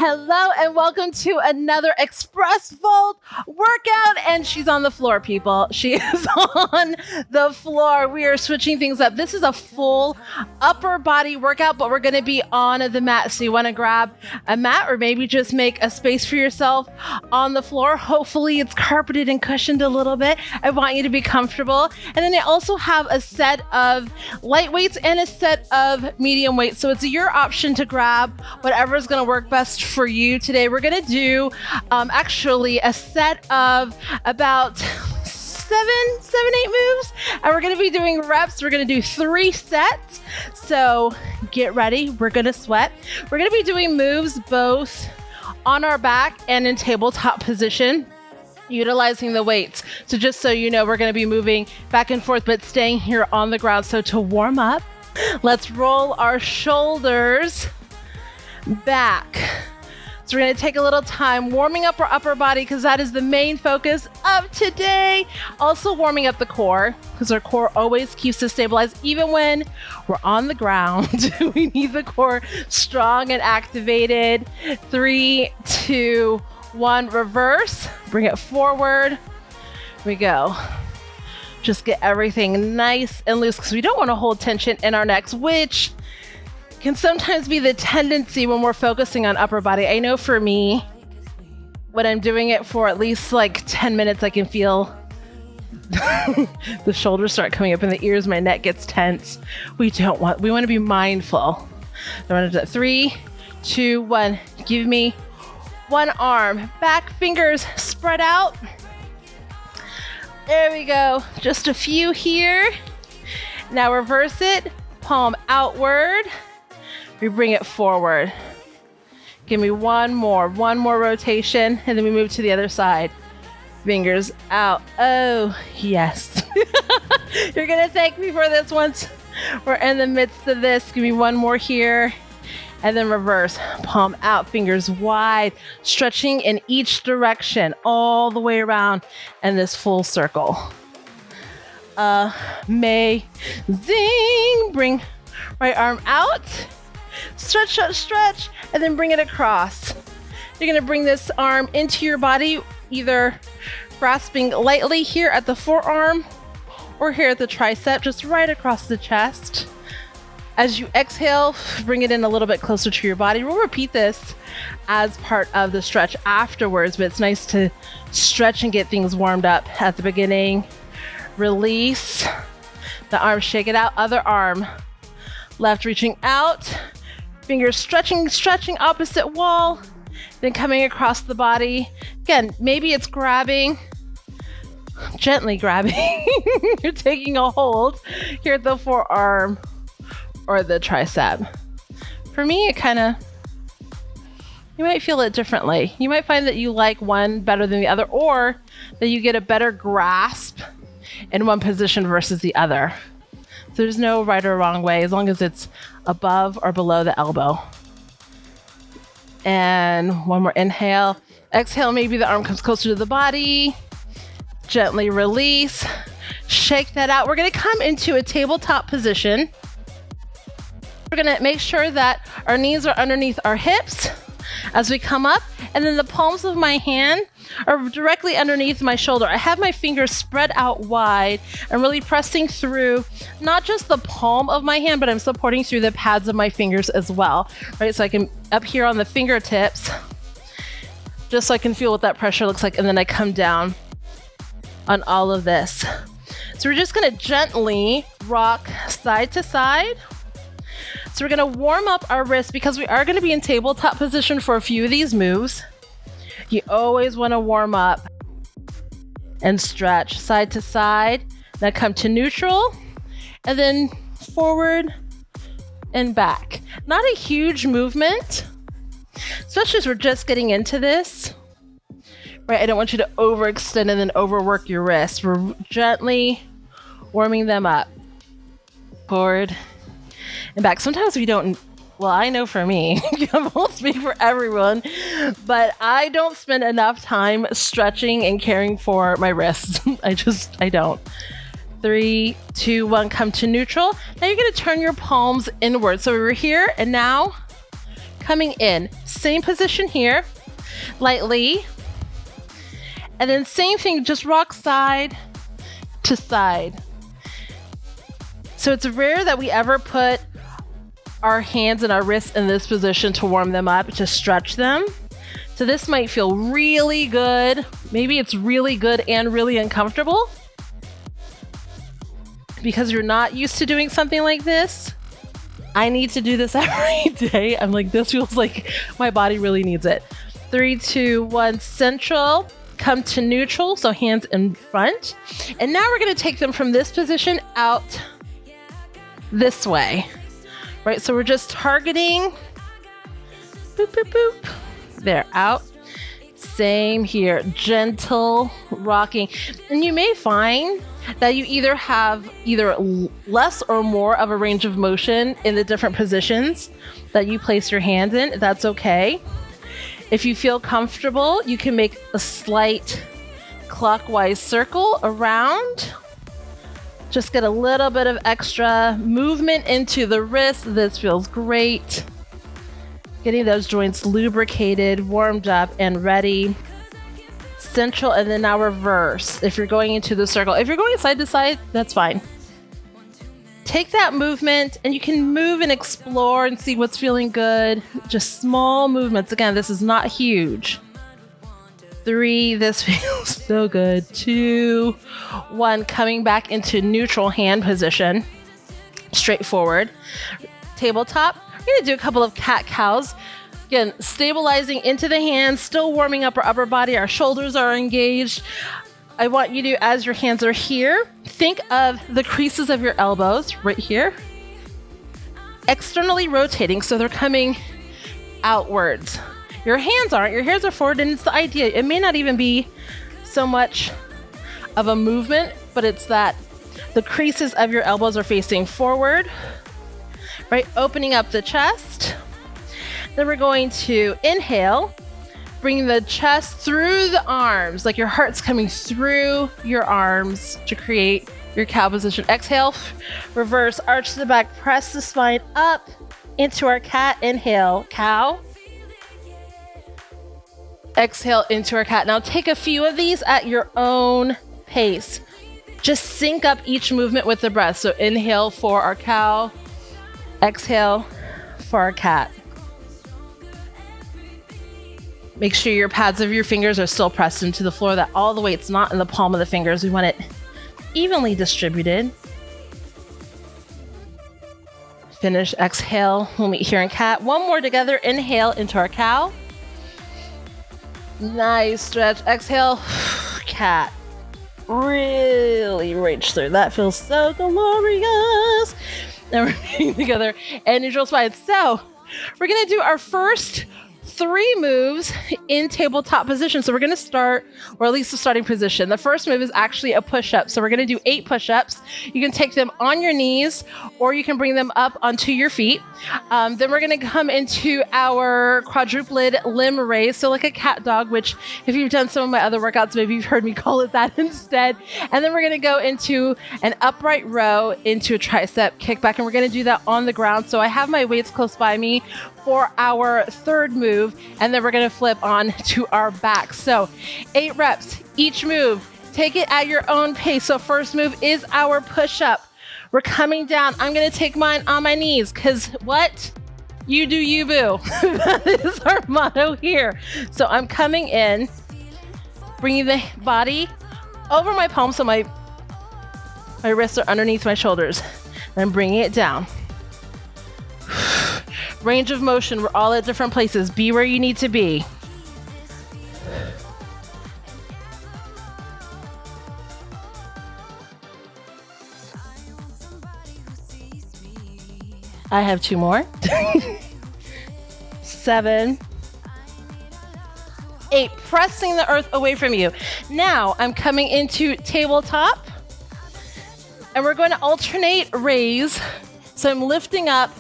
Hello and welcome to another Xpress Vault workout, and she's on the floor, people. She is on the floor. We are switching things up. This is a full upper body workout, but we're going to be on the mat. So you want to grab a mat or maybe just make a space for yourself on the floor. Hopefully it's carpeted and cushioned a little bit. I want you to be comfortable. And then I also have a set of light weights and a set of medium weights. So it's your option to grab whatever is going to work best for you. Today we're going to do actually a set of about seven, 8 moves, and we're going to be doing reps. We're going to do 3 sets, so get ready. We're going to sweat. We're going to be doing moves both on our back and in tabletop position, utilizing the weights. So just so you know, we're going to be moving back and forth but staying here on the ground. So to warm up, let's roll our shoulders back. So we're going to take a little time warming up our upper body because that is the main focus of today. Also warming up the core because our core always keeps us stabilized. Even when we're on the ground, we need the core strong and activated. 3, 2, 1, reverse. Bring it forward. Here we go. Just get everything nice and loose because we don't want to hold tension in our necks, which can sometimes be the tendency when we're focusing on upper body. I know for me, when I'm doing it for at least like 10 minutes, I can feel the shoulders start coming up in the ears, my neck gets tense. We want to be mindful. I want to do 3, 2, 1. Give me one arm, back, fingers spread out. There we go. Just a few here. Now reverse it, palm outward. We bring it forward. Give me one more rotation, and then we move to the other side. Fingers out. Oh, yes. You're gonna thank me for this once we're in the midst of this. Give me one more here, and then reverse. Palm out, fingers wide, stretching in each direction, all the way around in this full circle. Amazing. Bring right arm out. Stretch, stretch, and then bring it across. You're going to bring this arm into your body, either grasping lightly here at the forearm or here at the tricep, just right across the chest. As you exhale, bring it in a little bit closer to your body. We'll repeat this as part of the stretch afterwards, but it's nice to stretch and get things warmed up at the beginning. Release the arm, shake it out. Other arm, left reaching out. Fingers stretching opposite wall, then coming across the body. Again, maybe it's gently grabbing. You're taking a hold here at the forearm or the tricep. For me, you might feel it differently. You might find that you like one better than the other, or that you get a better grasp in one position versus the other. So there's no right or wrong way, as long as it's above or below the elbow. And one more inhale. Exhale, maybe the arm comes closer to the body. Gently release. Shake that out. We're going to come into a tabletop position. We're going to make sure that our knees are underneath our hips as we come up, and then the palms of my hand are directly underneath my shoulder. I have my fingers spread out wide and really pressing through not just the palm of my hand, but I'm supporting through the pads of my fingers as well, right? So I can up here on the fingertips, just so I can feel what that pressure looks like, and then I come down on all of this. So we're just gonna gently rock side to side. So we're gonna warm up our wrists because we are gonna be in tabletop position for a few of these moves. You always wanna warm up and stretch side to side. Then come to neutral and then forward and back. Not a huge movement, especially as we're just getting into this, right? I don't want you to overextend and then overwork your wrists. We're gently warming them up, forward and back. Sometimes we don't, well, I know for me, I won't speak for everyone, but I don't spend enough time stretching and caring for my wrists. I don't. 3, 2, 1, come to neutral. Now you're gonna turn your palms inward. So we were here and now coming in, same position here, lightly. And then same thing, just rock side to side. So it's rare that we ever put our hands and our wrists in this position to warm them up, to stretch them. So this might feel really good. Maybe it's really good and really uncomfortable because you're not used to doing something like this. I need to do this every day. I'm like, this feels like my body really needs it. 3, 2, 1, central. Come to neutral, so hands in front. And now we're gonna take them from this position out this way, right? So we're just targeting, boop, boop, boop. There, out. Same here, gentle rocking. And you may find that you either have less or more of a range of motion in the different positions that you place your hands in. That's okay. If you feel comfortable, you can make a slight clockwise circle around. Just get a little bit of extra movement into the wrist. This feels great. Getting those joints lubricated, warmed up, and ready. Central, and then now reverse. If you're going into the circle. If you're going side to side, that's fine. Take that movement and you can move and explore and see what's feeling good. Just small movements. Again, this is not huge. 3, this feels so good. 2, 1, coming back into neutral hand position. Straightforward. Tabletop. We're gonna do a couple of cat-cows. Again, stabilizing into the hands, still warming up our upper body. Our shoulders are engaged. I want you to, as your hands are here, think of the creases of your elbows right here, externally rotating, so they're coming outwards. Your hands aren't, your hands are forward, and it's the idea. It may not even be so much of a movement, but it's that the creases of your elbows are facing forward, right? Opening up the chest. Then we're going to inhale. Bring the chest through the arms, like your heart's coming through your arms to create your cow position. Exhale, reverse, arch the back, press the spine up into our cat. Inhale, cow. Exhale into our cat. Now take a few of these at your own pace. Just sync up each movement with the breath. So inhale for our cow, exhale for our cat. Make sure your pads of your fingers are still pressed into the floor, that all the weight's not in the palm of the fingers. We want it evenly distributed. Finish, exhale. We'll meet here in cat. One more together. Inhale into our cow. Nice stretch. Exhale, cat. Really reach through. That feels so glorious. Now we're meeting together and neutral spine. So we're gonna do our first 3 moves in tabletop position. So we're going to start, or at least the starting position. The first move is actually a push-up. So we're going to do 8 push-ups. You can take them on your knees, or you can bring them up onto your feet. Then we're going to come into our quadruplet limb raise. So like a cat dog, which if you've done some of my other workouts, maybe you've heard me call it that instead. And then we're going to go into an upright row into a tricep kickback. And we're going to do that on the ground. So I have my weights close by me for our third move, and then we're going to flip on to our back. So 8 reps each move. Take it at your own pace. So first move is our push-up. We're coming down. I'm going to take mine on my knees because what? You do you, boo. That is our motto here. So I'm coming in, bringing the body over my palms so my wrists are underneath my shoulders. Then bringing it down. Range of motion, we're all at different places. Be where you need to be. I have 2 more. 7, 8, pressing the earth away from you. Now I'm coming into tabletop, and we're going to alternate raise. So I'm lifting up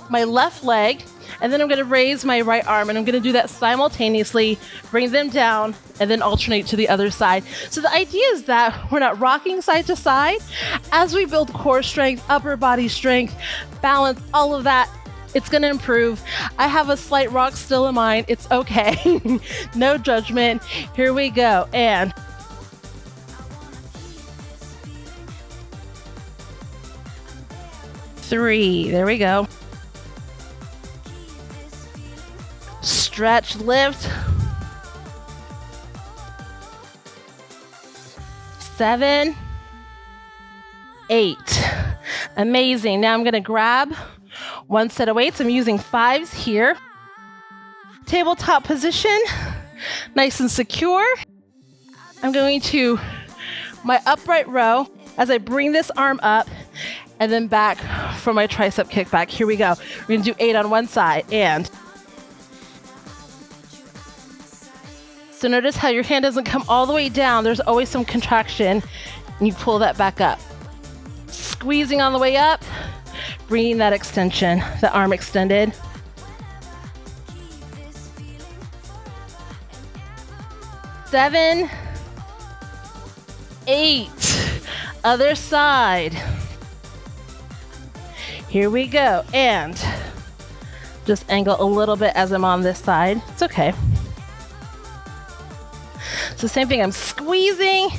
my left leg, and then I'm going to raise my right arm, and I'm going to do that simultaneously, bring them down, and then alternate to the other side. So the idea is that we're not rocking side to side. As we build core strength, upper body strength, balance, all of that, It's gonna improve. I have a slight rock still in mine. It's okay. No judgment. Here we go. And 3. There we go. Stretch, lift. 7, 8. Amazing. Now I'm going to grab one set of weights. I'm using 5s here. Tabletop position, nice and secure. I'm going to my upright row as I bring this arm up and then back for my tricep kickback. Here we go. We're going to do 8 on one side. And so notice how your hand doesn't come all the way down. There's always some contraction, and you pull that back up. Squeezing on the way up, bringing that extension, the arm extended. 7, 8, other side. Here we go, and just angle a little bit as I'm on this side. It's okay. So same thing, I'm squeezing,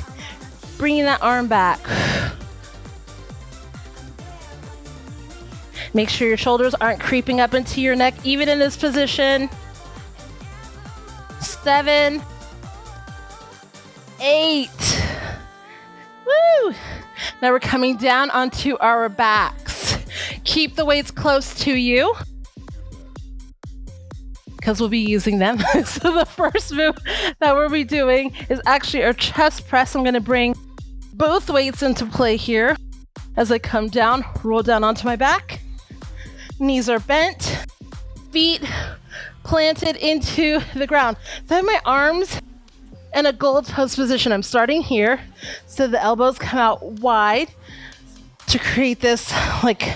bringing that arm back. Make sure your shoulders aren't creeping up into your neck, even in this position. 7, 8. Woo! Now we're coming down onto our backs. Keep the weights close to you, because we'll be using them. So the first move that we'll be doing is actually our chest press. I'm going to bring both weights into play here as I come down, roll down onto my back. Knees are bent, feet planted into the ground. So I have my arms in a gold pose position. I'm starting here, so the elbows come out wide to create this, like,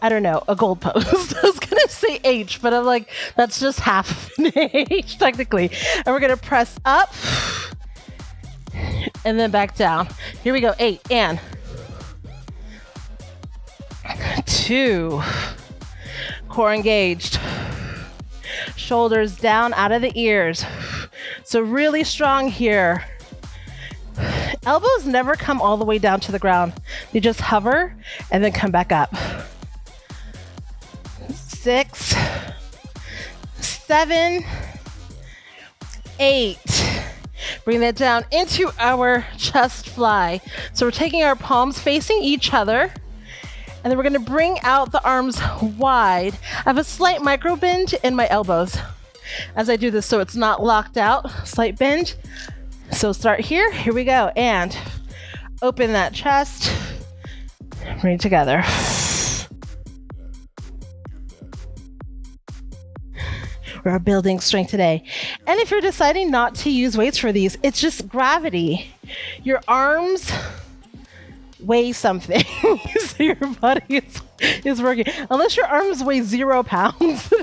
I don't know, a gold pose. I was gonna say H, but I'm like, that's just half of an H technically. And we're gonna press up and then back down. Here we go, 8, and 2. Core engaged. Shoulders down out of the ears. So really strong here. Elbows never come all the way down to the ground. They just hover and then come back up. 6, 7, 8. Bring that down into our chest fly. So we're taking our palms facing each other, and then we're going to bring out the arms wide. I have a slight micro bend in my elbows as I do this, so it's not locked out. Slight bend. So start here. Here we go. And open that chest. Bring it together. We're building strength today. And if you're deciding not to use weights for these, it's just gravity. Your arms weigh something. So your body is working. Unless your arms weigh 0 pounds.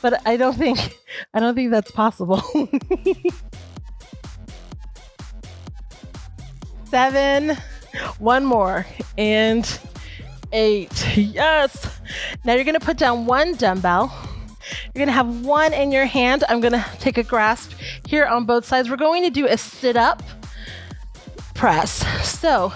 But I don't think that's possible. 7, one more, and 8. Yes. Now you're gonna put down one dumbbell. You're gonna have one in your hand. I'm gonna take a grasp here on both sides. We're going to do a sit-up press. So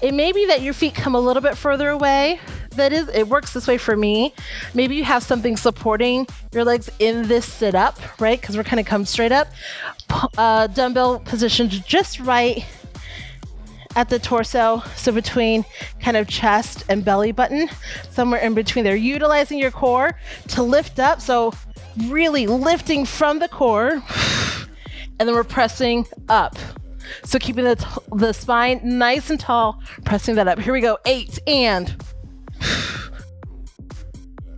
it may be that your feet come a little bit further away. It works this way for me. Maybe you have something supporting your legs in this sit-up, right? Because we're kind of come straight up. Dumbbell positioned just right at the torso, so between kind of chest and belly button, somewhere in between there. Utilizing your core to lift up, so really lifting from the core, and then we're pressing up. So keeping the spine nice and tall, pressing that up. Here we go, 8, and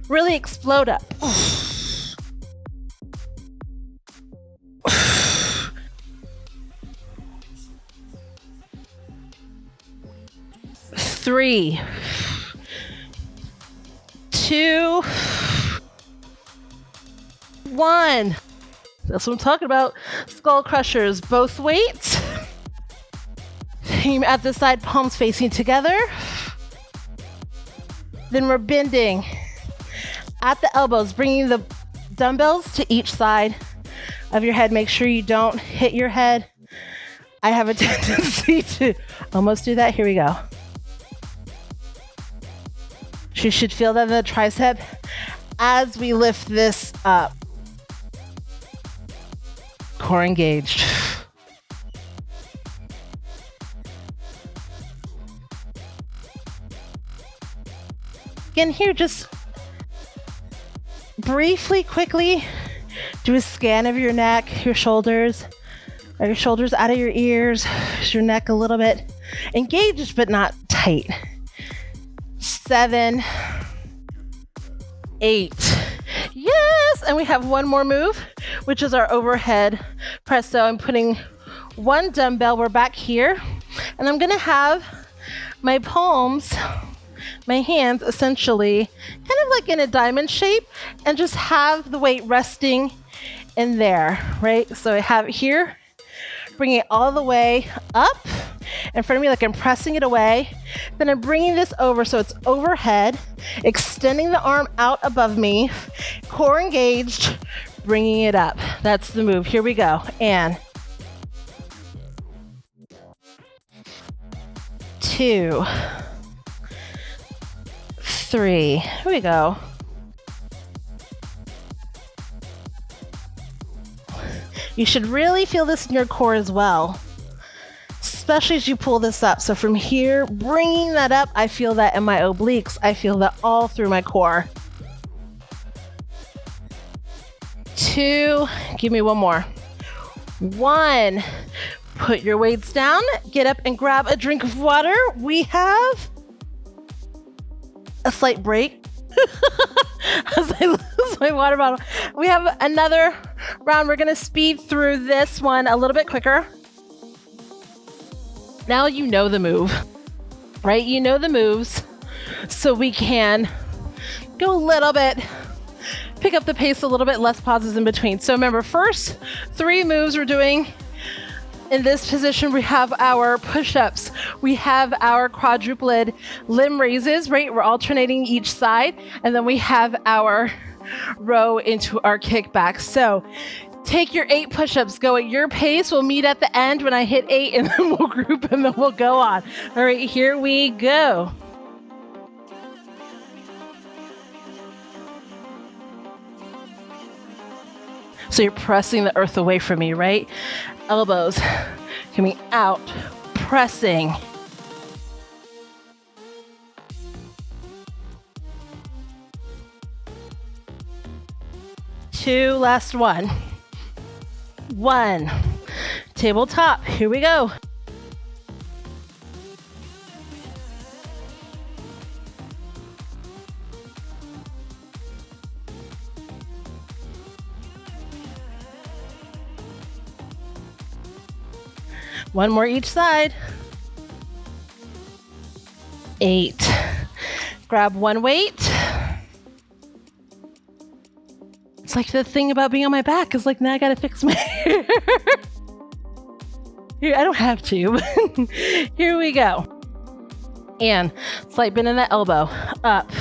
really explode up. 3, 2, 1. That's what I'm talking about. Skull crushers, both weights. Aim at the side, palms facing together. Then we're bending at the elbows, bringing the dumbbells to each side of your head. Make sure you don't hit your head. I have a tendency to almost do that. Here we go. You should feel that in the tricep as we lift this up. Core engaged. Again, here, just briefly, quickly, do a scan of your neck, your shoulders. Are your shoulders out of your ears? Is your neck a little bit engaged but not tight? 7, 8. Yes, and we have one more move, which is our overhead press. So I'm putting one dumbbell, we're back here, and I'm gonna have my palms, my hands essentially kind of like in a diamond shape, and just have the weight resting in there, right? So I have it here, bring it all the way up in front of me like I'm pressing it away. Then I'm bringing this over so it's overhead, extending the arm out above me, core engaged, bringing it up. That's the move. Here we go. And 2, 3. Here we go. You should really feel this in your core as well, especially as you pull this up. So from here, bringing that up, I feel that in my obliques. I feel that all through my core. 2, give me one more. 1, put your weights down, get up and grab a drink of water. We have a slight break as I lose my water bottle. We have another round. We're gonna speed through this one a little bit quicker. Now you know the move, right? You know the moves, so we can go a little bit, pick up the pace a little bit, less pauses in between. So remember, first 3 moves we're doing in this position. We have our push-ups, we have our quadruplet limb raises, right? We're alternating each side, and then we have our row into our kickback. So take your 8 push-ups, go at your pace. We'll meet at the end when I hit 8, and then we'll group and then we'll go on. All right, here we go. So you're pressing the earth away from me, right? Elbows coming out, pressing. Two, last one. 1, tabletop, here we go. One more each side. 8. Grab one weight. It's like the thing about being on my back is like, now I gotta fix my hair. Here, I don't have to, but here we go. And slight bend in the elbow, up.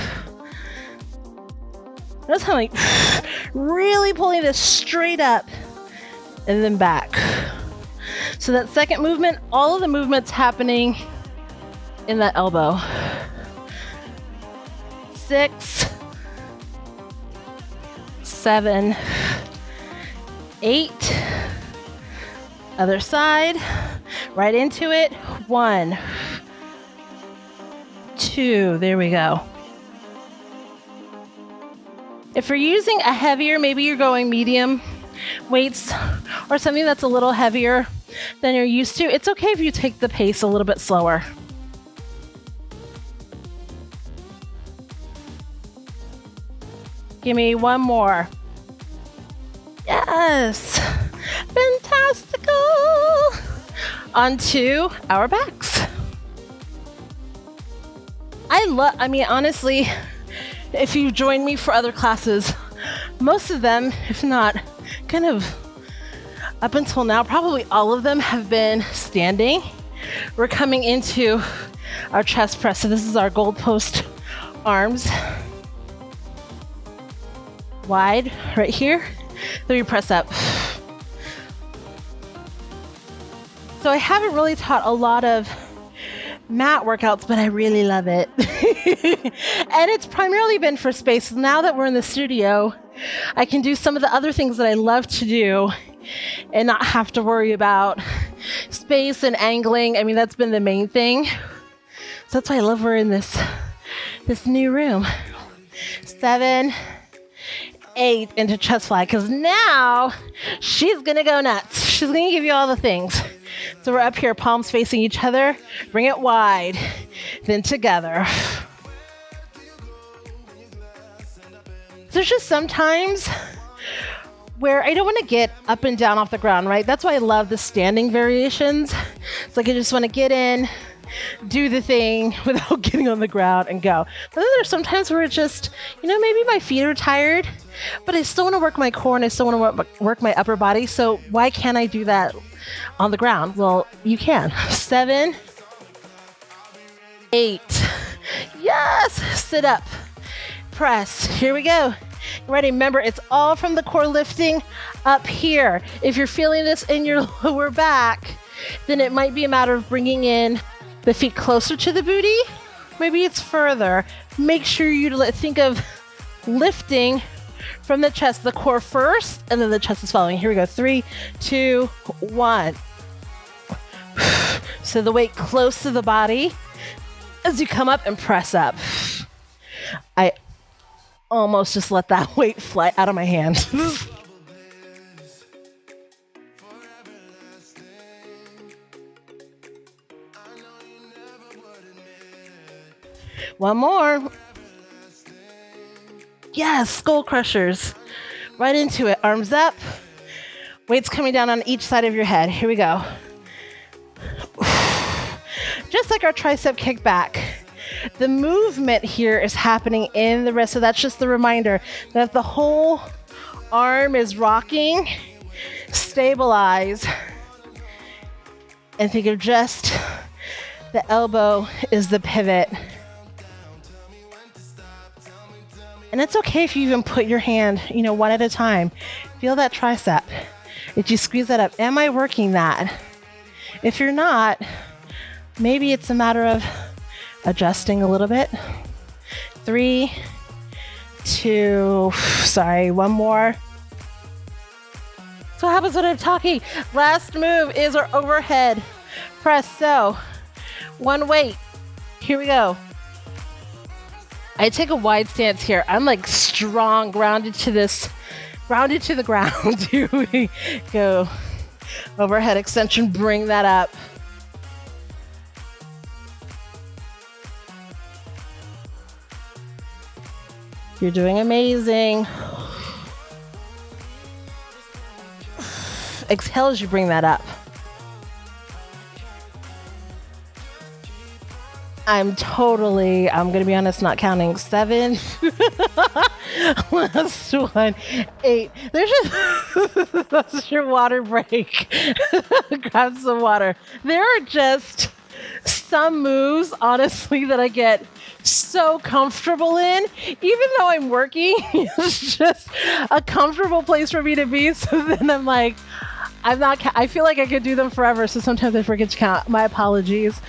Notice how I'm like really pulling this straight up and then back. So that second movement, all of the movements happening in that elbow. 6, 7, 8. Other side, right into it. 1, 2, there we go. If you're using a heavier, maybe you're going medium weights or something that's a little heavier than you're used to, it's okay if you take the pace a little bit slower. Give me one more. Yes, fantastical. Onto our backs. I mean, honestly, if you join me for other classes, most of them, if not kind of up until now, probably all of them have been standing. We're coming into our chest press. So this is our goalpost arms. wide right here. Then we press up. So I haven't really taught a lot of mat workouts, but I really love it. And it's primarily been for space. Now that we're in the studio, I can do some of the other things that I love to do and not have to worry about space and angling. I mean, that's been the main thing. So that's why I love we're in this new room. 7, 8 into chest fly, because now she's gonna go nuts. She's gonna give you all the things. So we're up here, palms facing each other. Bring it wide, then together. There's just sometimes where I don't want to get up and down off the ground, right? That's why I love the standing variations. It's like I just want to get in, do the thing without getting on the ground and go. But then there's sometimes where it's just, maybe my feet are tired, but I still want to work my core and I still want to work my upper body. So why can't I do that on the ground? Well, you can. 7, 8. Yes. Sit up. Press. Here we go. Ready? Remember, it's all from the core lifting up here. If you're feeling this in your lower back, then it might be a matter of bringing in the feet closer to the booty. Maybe it's further. Make sure you think of lifting from the chest, the core first, and then the chest is following. Here we go. 3, 2, 1. So the weight close to the body as you come up and press up. I almost just let that weight fly out of my hand. One more. Yes, skull crushers. Right into it. Arms up. Weights coming down on each side of your head. Here we go. Just like our tricep kickback. The movement here is happening in the wrist. So that's just the reminder that if the whole arm is rocking, stabilize. And think of just the elbow is the pivot. And it's okay if you even put your hand, one at a time. Feel that tricep. If you squeeze that up, am I working that? If you're not, maybe it's a matter of adjusting a little bit. 3, 2, one more. So what happens when I'm talking? Last move is our overhead press. So one weight. Here we go. I take a wide stance here. I'm like strong, grounded to the ground. Here we go. Overhead extension, bring that up. You're doing amazing. Exhale as you bring that up. I'm going to be honest, not counting. 7. Last one. 8. That's your water break. Grab some water. There are just some moves, honestly, that I get so comfortable in. Even though I'm working, it's just a comfortable place for me to be. So then I'm like, I feel like I could do them forever. So sometimes I forget to count. My apologies.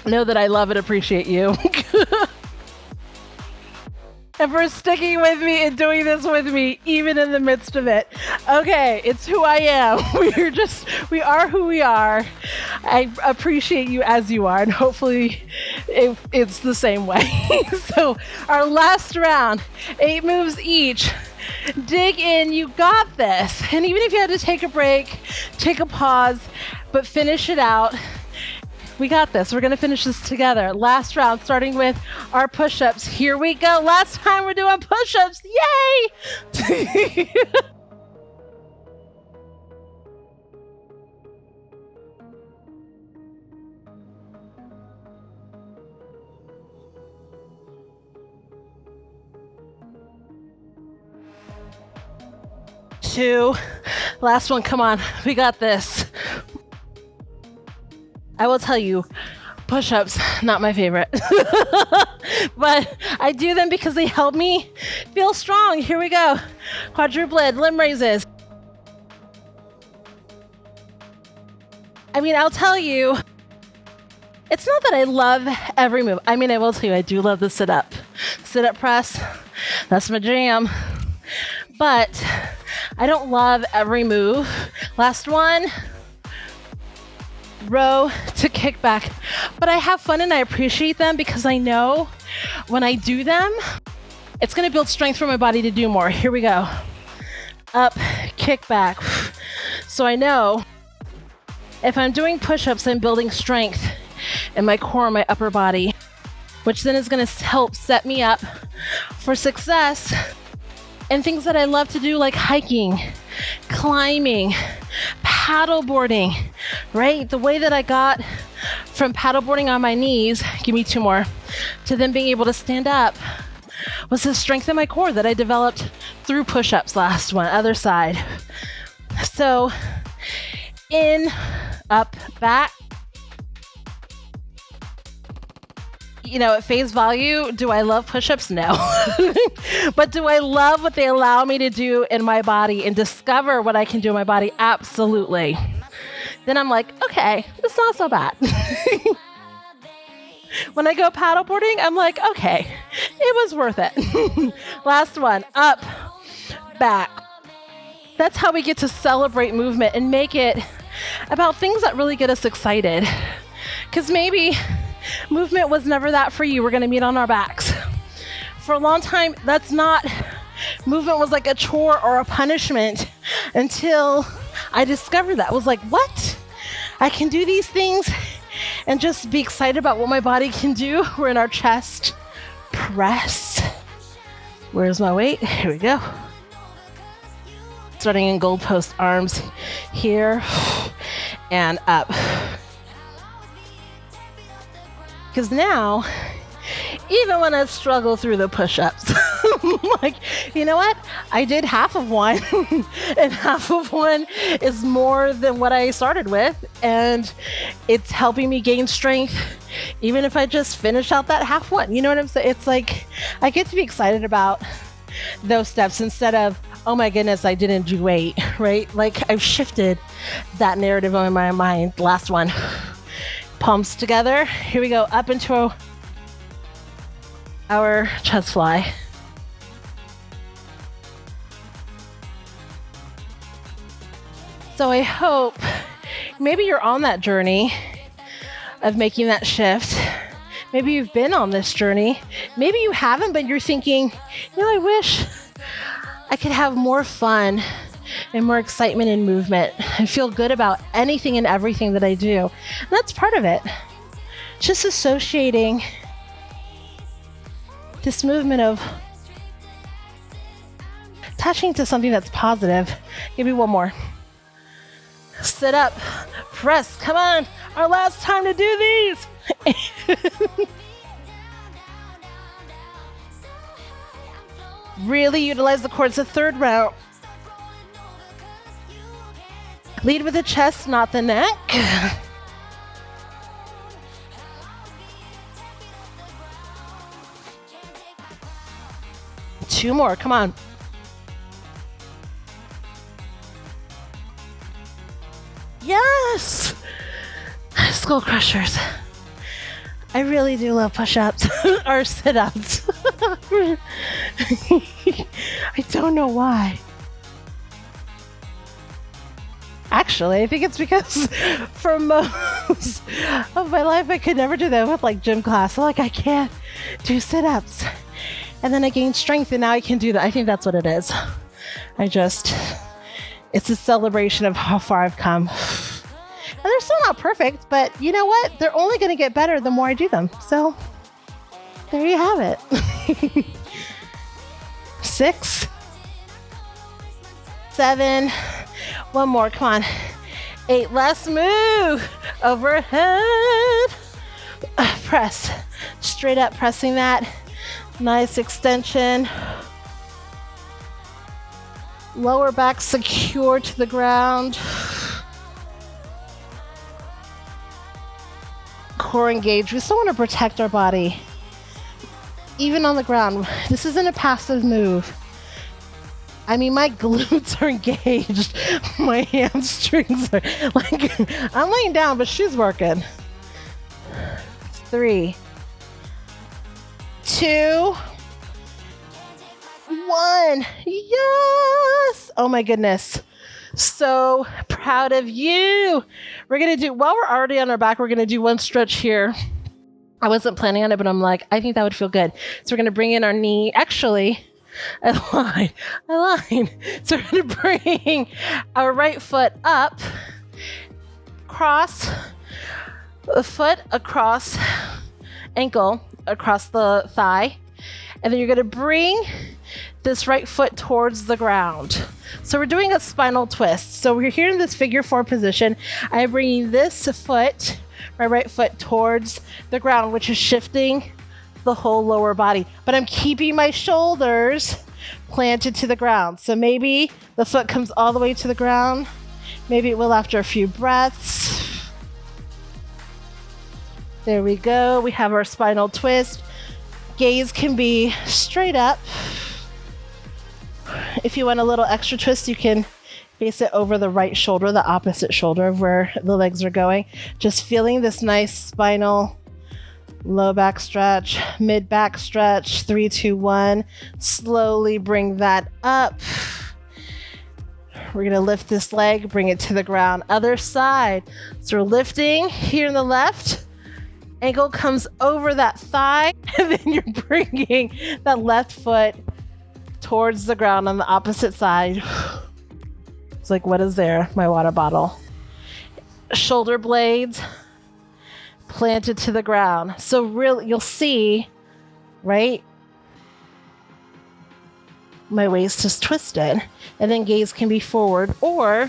Know that I love and appreciate you. And for sticking with me and doing this with me, even in the midst of it. Okay, it's who I am. We are who we are. I appreciate you as you are, and hopefully it's the same way. So our last round, 8 moves each. Dig in, you got this. And even if you had to take a break, take a pause, but finish it out. We got this. We're going to finish this together. Last round, starting with our push-ups. Here we go. Last time we're doing push-ups. Yay! Two. Last one. Come on. We got this. I will tell you, push-ups, not my favorite. but I do them because they help me feel strong. Here we go. Quadruplet limb raises. I mean, I'll tell you, it's not that I love every move. I mean, I will tell you, I do love the sit-up. Sit-up press, that's my jam. But I don't love every move. Last one, row to kick back. But I have fun and I appreciate them because I know when I do them, it's gonna build strength for my body to do more. Here we go. Up, kick back. So I know if I'm doing push-ups, I'm building strength in my core, my upper body, which then is gonna help set me up for success and things that I love to do, like hiking, climbing, paddleboarding, right? The way that I got from paddleboarding on my knees, give me 2 more, to then being able to stand up was the strength in my core that I developed through push-ups. Last one, other side. So in, up, back. You know, at face value, do I love push-ups? No. But do I love what they allow me to do in my body and discover what I can do in my body? Absolutely. Then I'm like, okay, it's not so bad. When I go paddleboarding, I'm like, okay, it was worth it. Last one, up, back. That's how we get to celebrate movement and make it about things that really get us excited. Because maybe movement was never that for you. We're going to meet on our backs. For a long time, movement was like a chore or a punishment until I discovered that. I was like, what? I can do these things and just be excited about what my body can do. We're in our chest press. Where's my weight? Here we go. Starting in goalpost arms here and up. Because now, even when I struggle through the push-ups, I'm like, you know what? I did half of one, and half of one is more than what I started with, and it's helping me gain strength, even if I just finish out that half one. You know what I'm saying? It's like, I get to be excited about those steps instead of, oh my goodness, I didn't do weight, right? Like, I've shifted that narrative in my mind. Last one. Palms together. Here we go, up into our chest fly. So I hope maybe you're on that journey of making that shift. Maybe you've been on this journey. Maybe you haven't, but you're thinking, you know, I wish I could have more fun and more excitement in movement and feel good about anything and everything that I do. And that's part of it. Just associating this movement of attaching to something that's positive. Give me one more. Sit up, press, come on. Our last time to do these. Really utilize the core. It's the third round. Lead with the chest, not the neck. Two more, come on. Yes! Skull crushers. I really do love push-ups or sit-ups. I don't know why. Actually, I think it's because for most of my life, I could never do that with like gym class. So like I can't do sit-ups. And then I gained strength and now I can do that. I think that's what it is. It's a celebration of how far I've come. And they're still not perfect, but you know what? They're only going to get better the more I do them. So there you have it. 6, 7, one more, come on. 8, last move. Overhead. Press. Straight up, pressing that. Nice extension. Lower back secure to the ground. Core engaged. We still want to protect our body. even on the ground. This isn't a passive move. I mean, my glutes are engaged. My hamstrings are like, I'm laying down, but she's working. 3, 2, 1. Yes! Oh my goodness. So proud of you. We're going to do, while we're already on our back, we're going to do one stretch here. I wasn't planning on it, but I'm like, I think that would feel good. So we're going to bring in our knee. Actually, I lied. So we're going to bring our right foot up, cross the foot across ankle, across the thigh. And then you're going to bring this right foot towards the ground. So we're doing a spinal twist. So we're here in this figure 4 position. I'm bringing this foot, my right foot, towards the ground, which is shifting the whole lower body. But I'm keeping my shoulders planted to the ground. So maybe the foot comes all the way to the ground. Maybe it will after a few breaths. There we go. We have our spinal twist. Gaze can be straight up. If you want a little extra twist, you can face it over the right shoulder, the opposite shoulder of where the legs are going. Just feeling this nice spinal low back stretch, mid back stretch. 3, 2, 1. Slowly bring that up. We're going to lift this leg, bring it to the ground. Other side. So we're lifting here in the left. Ankle comes over that thigh, and then you're bringing that left foot towards the ground on the opposite side. It's like, what is there? My water bottle. Shoulder blades planted to the ground. So really, you'll see, right? My waist is twisted, and then gaze can be forward or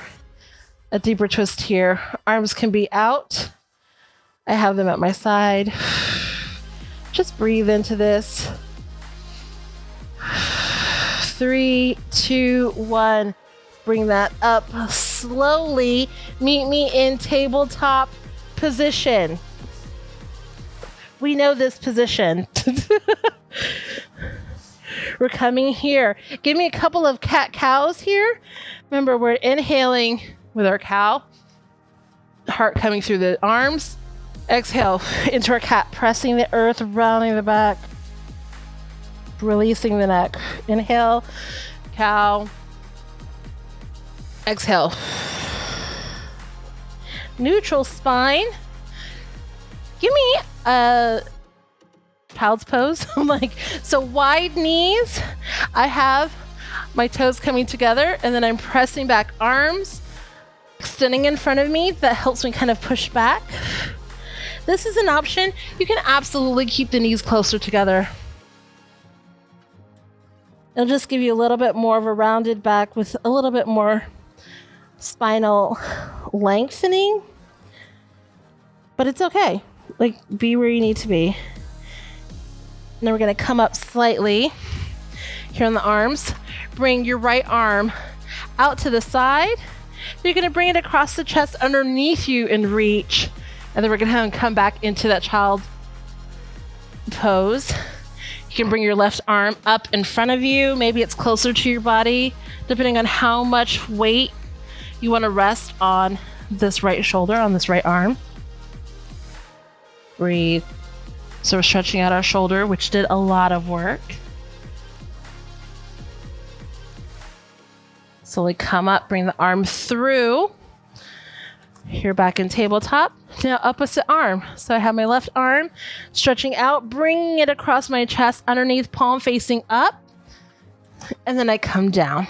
a deeper twist here. Arms can be out. I have them at my side. Just breathe into this. 3, 2, 1. Bring that up slowly. Meet me in tabletop position. We know this position. We're coming here. Give me a couple of cat-cows here. Remember, we're inhaling with our cow. Heart coming through the arms. Exhale into our cat, pressing the earth, rounding the back, releasing the neck. Inhale, cow. Exhale. Neutral spine. Give me a child's pose. So wide knees. I have my toes coming together, and then I'm pressing back, arms extending in front of me. That helps me kind of push back. This is an option. You can absolutely keep the knees closer together. It'll just give you a little bit more of a rounded back with a little bit more spinal lengthening. But it's okay. Like, be where you need to be. And then we're going to come up slightly here on the arms. Bring your right arm out to the side. You're going to bring it across the chest underneath you and reach. And then we're going to come back into that child pose. You can bring your left arm up in front of you. Maybe it's closer to your body, depending on how much weight you want to rest on this right shoulder, on this right arm. Breathe. So we're stretching out our shoulder, which did a lot of work. Slowly come up, bring the arm through. Here back in tabletop. Now opposite arm. So I have my left arm stretching out, bringing it across my chest, underneath, palm facing up. And then I come down.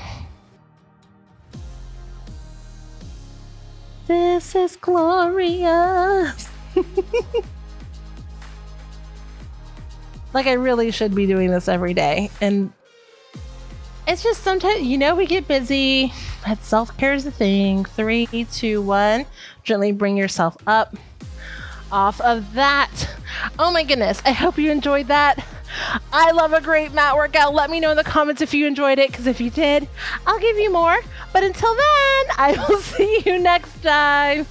This is glorious. Like, I really should be doing this every day. And it's just sometimes, we get busy, but self-care is a thing. 3, 2, 1. Gently bring yourself up off of that. Oh my goodness. I hope you enjoyed that. I love a great mat workout. Let me know in the comments if you enjoyed it, because if you did, I'll give you more. But until then, I will see you next time.